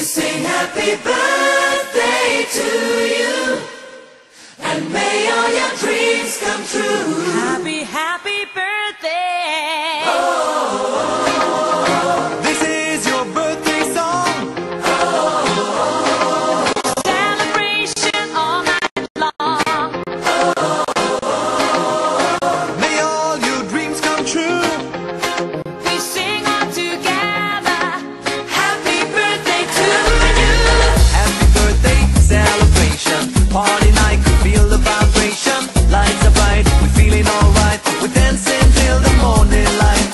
sing happy birthday to you, and may all your dreams come true. Happy, happy birthday. This is your birthday song. Celebration all night long. May all your dreams come true. We sing all together. Happy birthday to you. Happy birthday celebration. Party night, feel the vibration. Lights are bright, we're feeling alright. We're dancing till the morning light.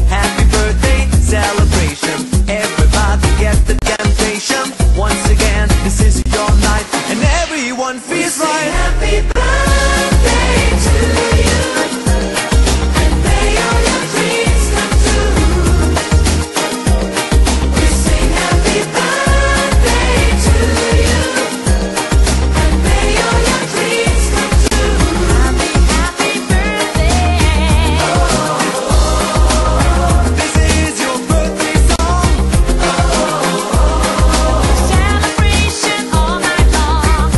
Happy birthday celebration. Everybody get the temptation. Once again, this is your night, and everyone feels right. Happy birthday to you, and may all your dreams come true. We sing happy birthday to you, and may all your dreams come true. Happy, happy birthday. This is your birthday song. Celebration all night long.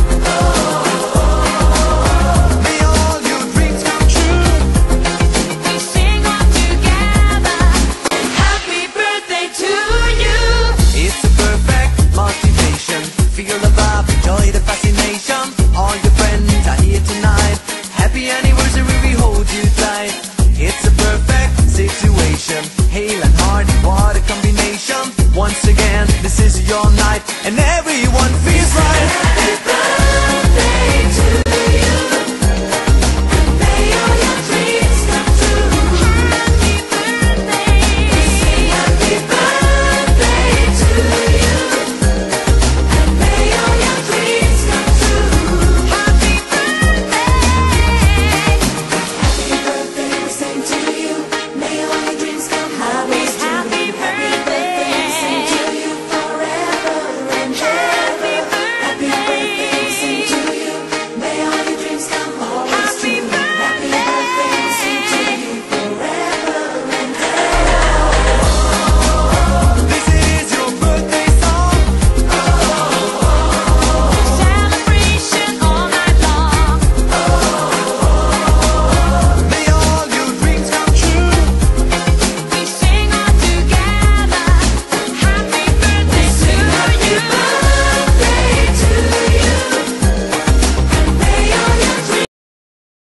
May all your dreams come true. We sing all together. Happy birthday to you. It's a perfect motivation. Feel the vibe, enjoy the fascination. All your friends are here tonight. Happy anniversary, we hold you tight. It's a perfect situation. Hale and hard, what a combination. Once again, this is your night, and everyone feels right. Happy birthday to